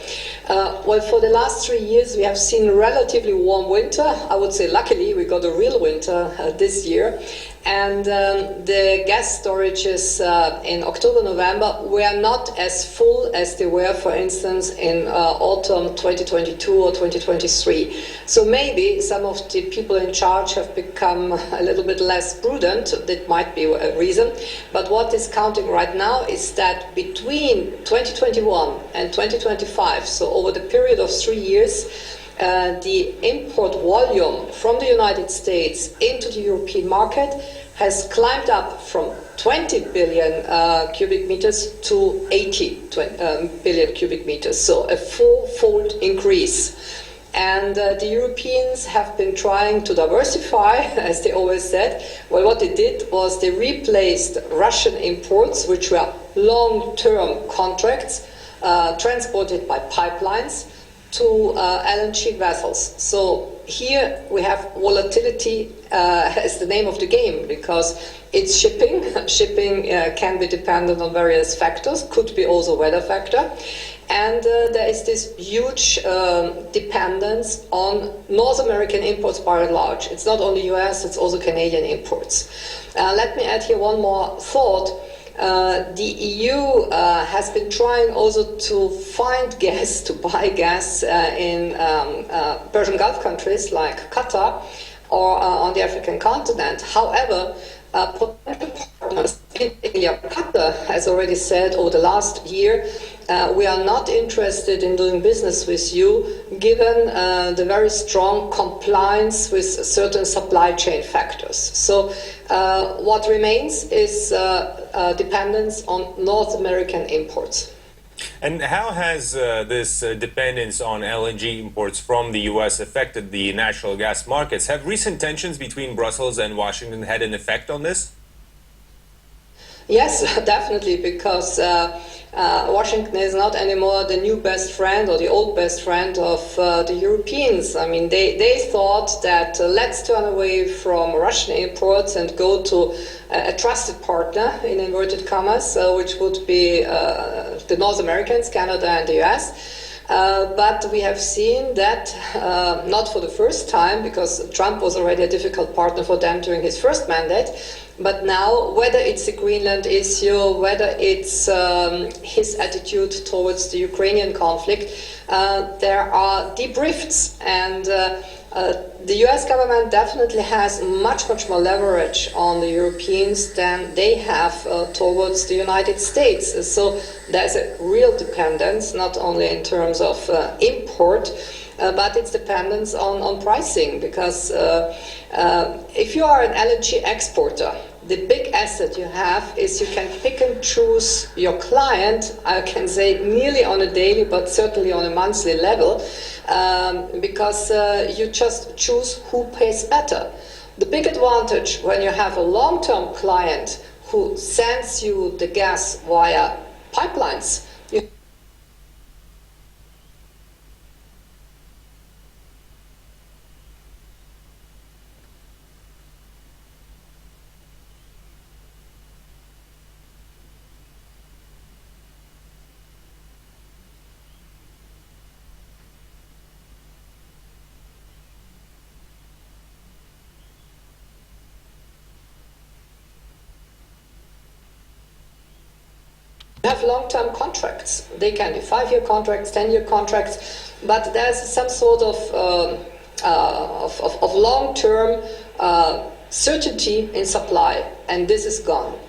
Well, for the last 3 years, we have seen a relatively warm winter. I would say, luckily, we got a real winter this year. And the gas storages in October, November were not as full as they were, for instance, in autumn 2022 or 2023. So maybe some of the people in charge have become a little bit less prudent. That might be a reason. But what is counting right now is that between 2021 and 2025, so over the period of 3 years, the import volume from the United States into the European market has climbed up from 20 billion cubic meters to 80 billion cubic meters, so a four-fold increase. And the Europeans have been trying to diversify, as they always said. Well, what they did was they replaced Russian imports, which were long-term contracts, transported by pipelines, to LNG vessels. So here we have volatility as the name of the game, because it's shipping. Shipping can be dependent on various factors, could be also weather factor. And there is this huge dependence on North American imports by and large. It's not only US, it's also Canadian imports. Let me add here one more thought. The EU has been trying also to find gas, to buy gas in Persian Gulf countries like Qatar or on the African continent. However, potential partners, Qatar has already said over the last year, we are not interested in doing business with you given the very strong compliance with certain supply chain factors. So what remains is dependence on North American imports. And how has this dependence on LNG imports from the U.S. affected the natural gas markets? Have recent tensions between Brussels and Washington had an effect on this? Yes, definitely, because Washington is not anymore the new best friend or the old best friend of the Europeans. I mean, they thought that let's turn away from Russian imports and go to a trusted partner, in inverted commas, which would be the North Americans, Canada and the US. But we have seen that, not for the first time, because Trump was already a difficult partner for them during his first mandate, but now, whether it's the Greenland issue, whether it's his attitude towards the Ukrainian conflict, there are deep rifts. And the US government definitely has much, much more leverage on the Europeans than they have towards the United States. So there's a real dependence, not only in terms of import, but it's dependence on pricing, because if you are an LNG exporter, the big asset you have is you can pick and choose your client, I can say nearly on a daily, but certainly on a monthly level, because you just choose who pays better. The big advantage when you have a long-term client who sends you the gas via pipelines, have long-term contracts. They can be 5-year contracts, 10-year contracts, but there's some sort of long-term certainty in supply, and this is gone.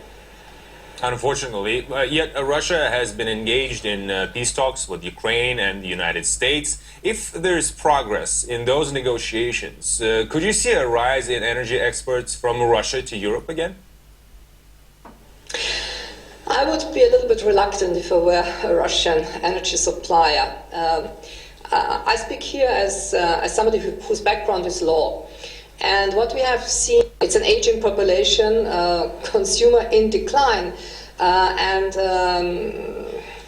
Unfortunately, yet Russia has been engaged in peace talks with Ukraine and the United States. If there's progress in those negotiations, could you see a rise in energy exports from Russia to Europe again? I would be a little bit reluctant if I were a Russian energy supplier. I speak here as somebody whose background is law. And what we have seen, it's an aging population, consumer in decline.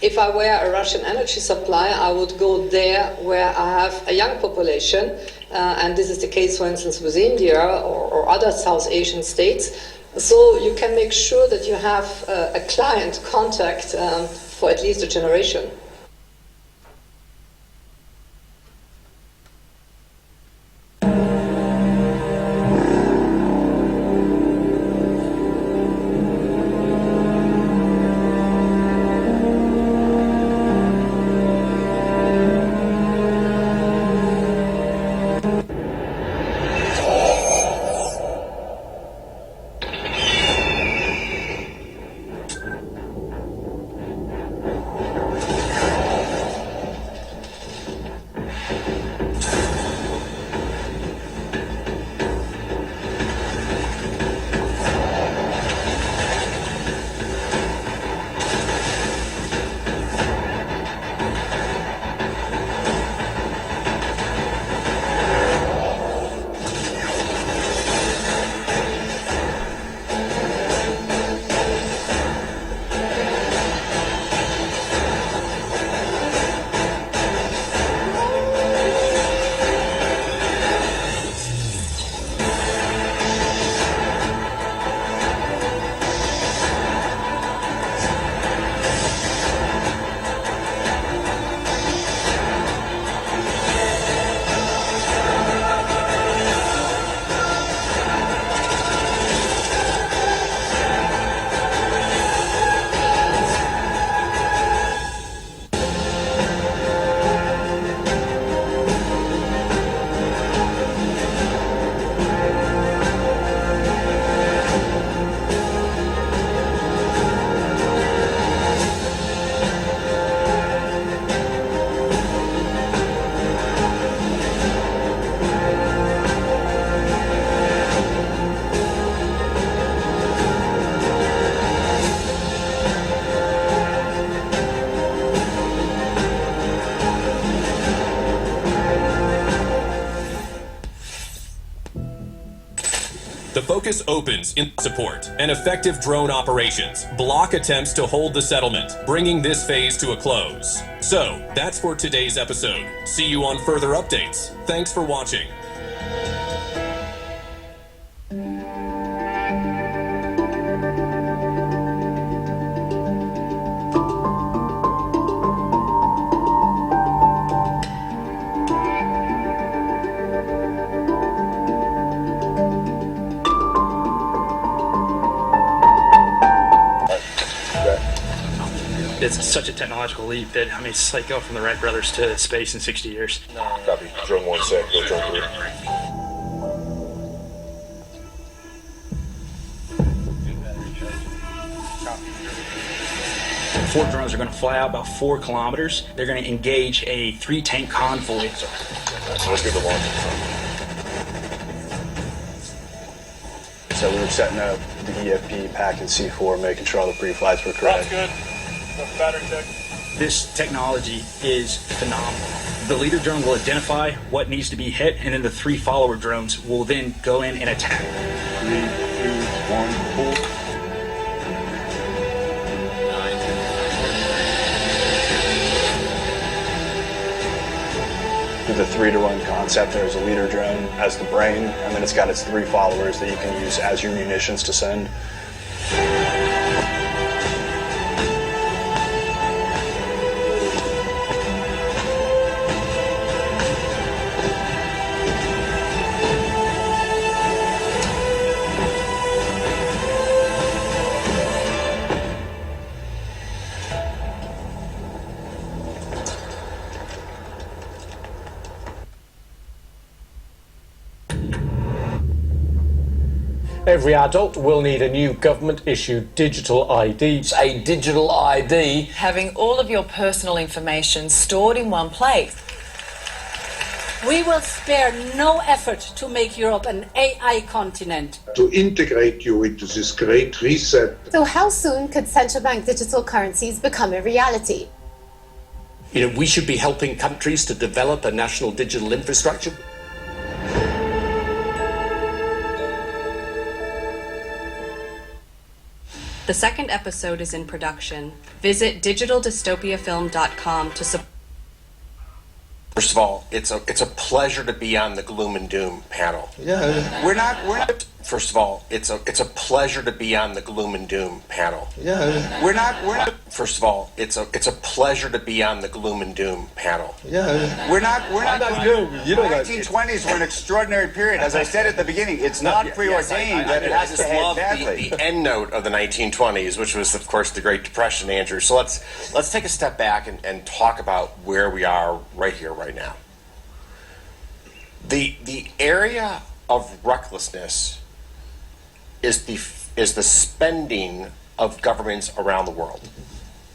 If I were a Russian energy supplier, I would go there where I have a young population. And this is the case, for instance, with India or other South Asian states, So you can make sure that you have a client contact for at least a generation. The focus opens in support and effective drone operations block attempts to hold the settlement, bringing this phase to a close. So, that's for today's episode. See you on further updates. Thanks for watching. It's such a technological leap that, I mean, it's like going from the Wright brothers to space in 60 years. Copy. Drone 1 set. Go drone 3. Four drones are going to fly out about 4 kilometers. They're going to engage a 3-tank convoy. So let's get the launch. So we were setting up the EFP, pack, and C4, making sure all the pre-flights were correct. That's good. Battery check. This technology is phenomenal. The leader drone will identify what needs to be hit, and then the 3 follower drones will then go in and attack. 3, 2, 1, pull. The 3-to-1 concept, there's a leader drone as the brain, and then it's got its 3 followers that you can use as your munitions to send. Every adult will need a new government-issued digital ID. A digital ID. Having all of your personal information stored in one place. We will spare no effort to make Europe an AI continent. To integrate you into this great reset. So how soon could central bank digital currencies become a reality? You know, we should be helping countries to develop a national digital infrastructure. The second episode is in production. Visit digitaldystopiafilm.com to support. First of all, it's a pleasure to be on the Gloom and Doom panel. Yeah. We're not First of all, it's a pleasure to be on the gloom and doom panel. Yeah. We're not. First of all, it's a pleasure to be on the gloom and doom panel. Yeah. We're not doom. You know that. 1920s were an extraordinary period. As I said at the beginning, it's not preordained that it has to end badly. The end note of the 1920s, which was, of course, the Great Depression, Andrew. So let's take a step back and talk about where we are right here, right now. The area of recklessness is the spending of governments around the world,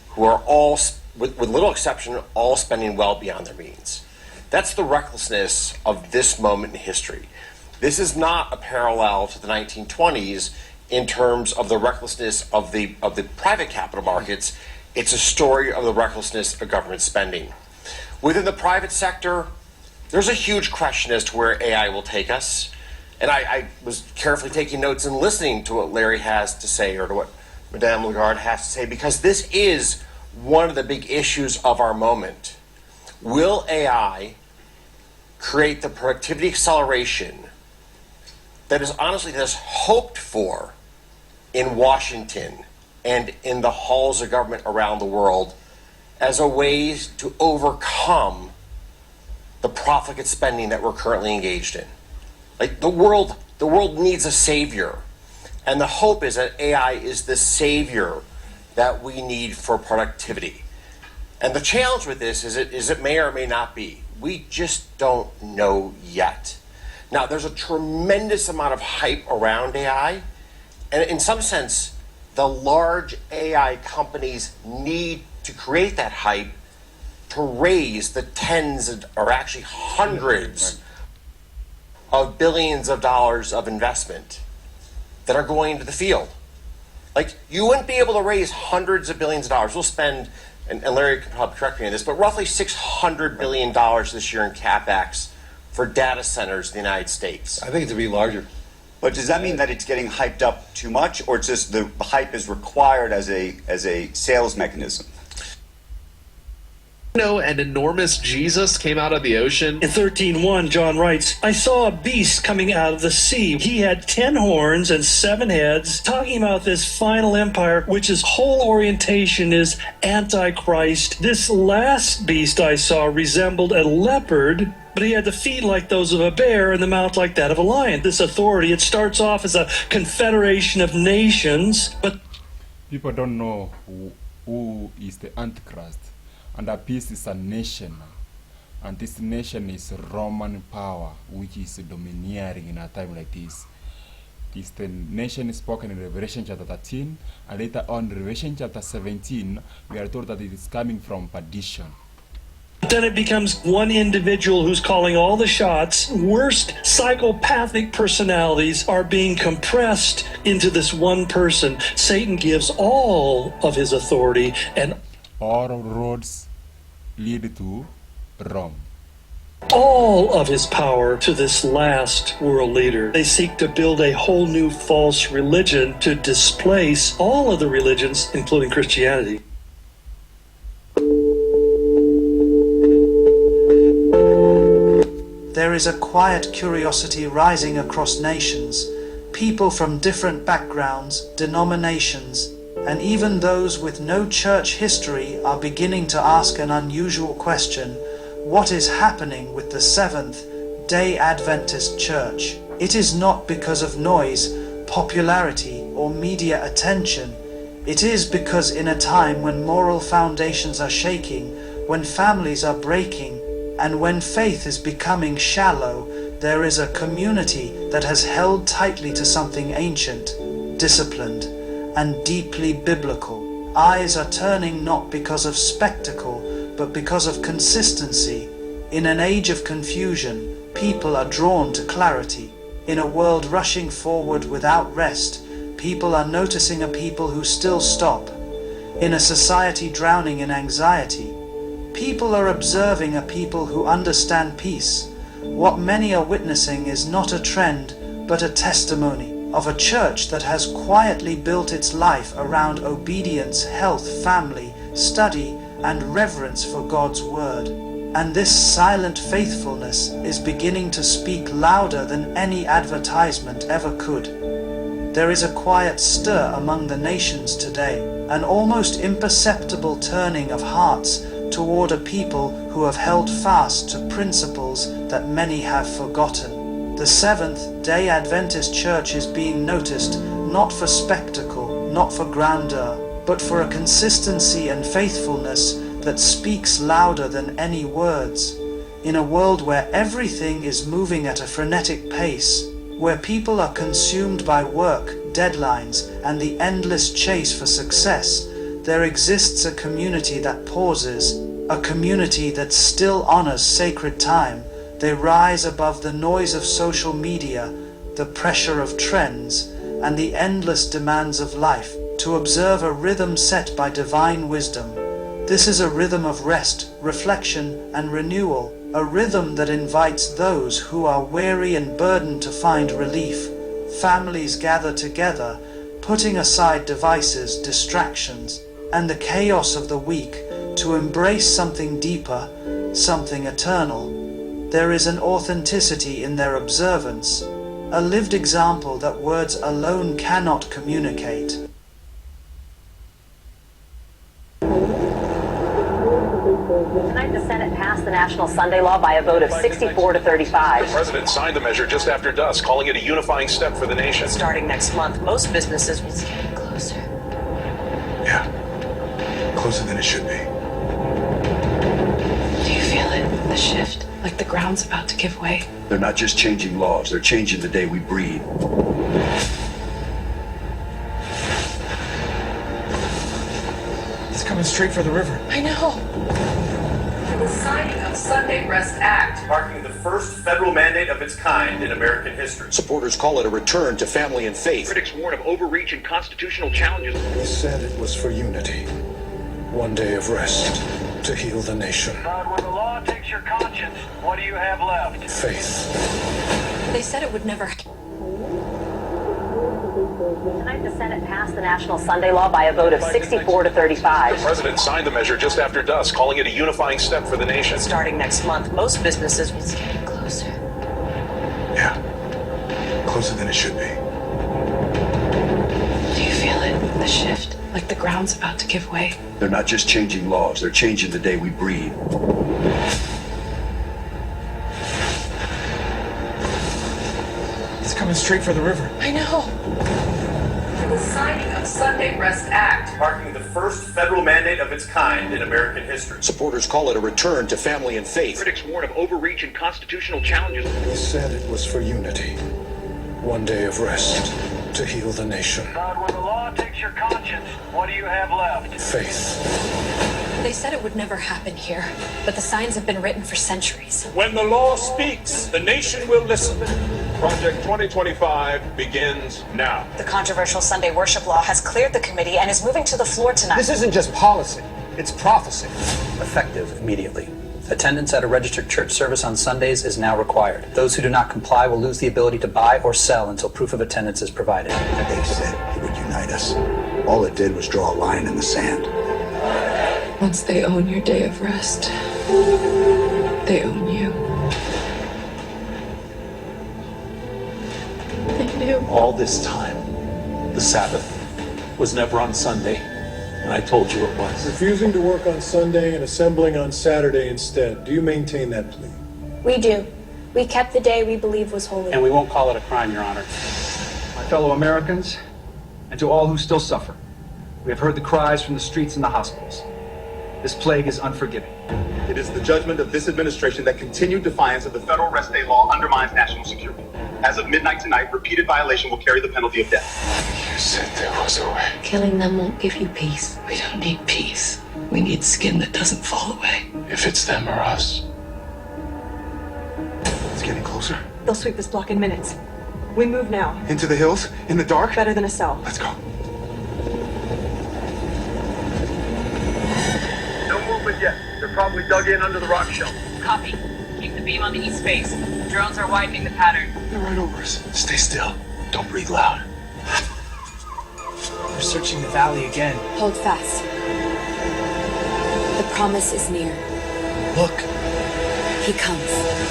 who are all, with little exception, all spending well beyond their means. That's the recklessness of this moment in history. This is not a parallel to the 1920s in terms of the recklessness of the private capital markets. It's a story of the recklessness of government spending. Within the private sector, there's a huge question as to where AI will take us. And I was carefully taking notes and listening to what Larry has to say, or to what Madame Lagarde has to say, because this is one of the big issues of our moment. Will AI create the productivity acceleration that is honestly hoped for in Washington and in the halls of government around the world as a way to overcome the profligate spending that we're currently engaged in? Like the world needs a savior, and the hope is that AI is the savior that we need for productivity. And the challenge with this is it may or may not be. We just don't know yet. Now, there's a tremendous amount of hype around AI, and in some sense, the large AI companies need to create that hype to raise the tens or actually hundreds of billions of dollars of investment that are going into the field. Like, you wouldn't be able to raise hundreds of billions of dollars. We'll spend, and Larry can probably correct me on this, but roughly $600 billion this year in CapEx for data centers in the United States. I think it's to be larger. But does that mean that it's getting hyped up too much, or it's just the hype is required as a sales mechanism? An enormous Jesus came out of the ocean. In 13:1, John writes, I saw a beast coming out of the sea. He had 10 horns and 7 heads, talking about this final empire, which his whole orientation is Antichrist. This last beast I saw resembled a leopard, but he had the feet like those of a bear and the mouth like that of a lion. This authority, it starts off as a confederation of nations, but people don't know who is the Antichrist. And a peace is a nation, and this nation is Roman power, which is domineering in a time like this. This the nation is spoken in Revelation chapter 13, and later on Revelation chapter 17, we are told that it is coming from perdition. then it becomes one individual who's calling all the shots. Worst psychopathic personalities are being compressed into this one person. Satan gives all of his authority, and all roads lead to Rome. All of his power to this last world leader. They seek to build a whole new false religion to displace all of the religions, including Christianity. There is a quiet curiosity rising across nations. People from different backgrounds, denominations, and even those with no church history are beginning to ask an unusual question: what is happening with the Seventh-day Adventist Church? It is not because of noise, popularity, or media attention. It is because in a time when moral foundations are shaking, when families are breaking, and when faith is becoming shallow, there is a community that has held tightly to something ancient, disciplined, and deeply biblical. Eyes are turning not because of spectacle, but because of consistency. In an age of confusion, people are drawn to clarity. In a world rushing forward without rest, people are noticing a people who still stop. In a society drowning in anxiety, people are observing a people who understand peace. What many are witnessing is not a trend, but a testimony of a church that has quietly built its life around obedience, health, family, study, and reverence for God's word. And this silent faithfulness is beginning to speak louder than any advertisement ever could. There is a quiet stir among the nations today, an almost imperceptible turning of hearts toward a people who have held fast to principles that many have forgotten. The Seventh-day Adventist Church is being noticed not for spectacle, not for grandeur, but for a consistency and faithfulness that speaks louder than any words. In a world where everything is moving at a frenetic pace, where people are consumed by work, deadlines, and the endless chase for success, there exists a community that pauses, a community that still honors sacred time. They rise above the noise of social media, the pressure of trends, and the endless demands of life to observe a rhythm set by divine wisdom. This is a rhythm of rest, reflection, and renewal, a rhythm that invites those who are weary and burdened to find relief. Families gather together, putting aside devices, distractions, and the chaos of the week to embrace something deeper, something eternal. There is an authenticity in their observance, a lived example that words alone cannot communicate. Tonight, the Senate passed the National Sunday Law by a vote of 64 to 35. The president signed the measure just after dusk, calling it a unifying step for the nation. Starting next month, most businesses will see it closer. Yeah, closer than it should be. Do you feel it? The shift? Like the ground's about to give way? They're not just changing laws, they're changing the day we breathe. It's coming straight for the river. I know. The signing of Sunday Rest Act, marking the first federal mandate of its kind in American history. Supporters call it a return to family and faith. Critics warn of overreach and constitutional challenges. He said it was for unity. One day of rest to heal the nation. But when the law takes your conscience, what do you have left? Faith. They said it would never. Tonight, the Senate passed the National Sunday Law by a vote of 64 to 35. The president signed the measure just after dusk, calling it a unifying step for the nation. Starting next month, most businesses will see it closer. Yeah, closer than it should be. Do you feel it? The shift? Like the ground's about to give way? They're not just changing laws, they're changing the day we breathe. It's coming straight for the river. I know. The signing of Sunday Rest Act, marking the first federal mandate of its kind in American history. Supporters call it a return to family and faith. Critics warn of overreach and constitutional challenges. He said it was for unity. One day of rest to heal the nation. But when the law takes your conscience, what do you have left? Faith. They said it would never happen here, but the signs have been written for centuries. When the law speaks, the nation will listen. Project 2025 begins now. The controversial Sunday worship law has cleared the committee and is moving to the floor tonight. This isn't just policy, it's prophecy. Effective immediately. Attendance at a registered church service on Sundays is now required. Those who do not comply will lose the ability to buy or sell until proof of attendance is provided. They said it would unite us. All it did was draw a line in the sand. Once they own your day of rest, they own you. They knew. All this time, the Sabbath was never on Sunday, and I told you it was. Refusing to work on Sunday and assembling on Saturday instead. Do you maintain that plea? We do. We kept the day we believe was holy. And we won't call it a crime, Your Honor. My fellow Americans, and to all who still suffer, we have heard the cries from the streets and the hospitals. This plague is unforgiving. It is the judgment of this administration that continued defiance of the federal rest day law undermines national security. As of midnight tonight, repeated violation will carry the penalty of death. You said there was a way. Killing them won't give you peace. We don't need peace. We need skin that doesn't fall away. If it's them or us. It's getting closer. They'll sweep this block in minutes. We move now. Into the hills? In the dark? Better than a cell. Let's go. No movement yet. They're probably dug in under the rock shelf. Copy. Keep the beam on the east face. Drones are widening the pattern. They're right over us. Stay still. Don't breathe loud. They're searching the valley again. Hold fast. The promise is near. Look, He comes.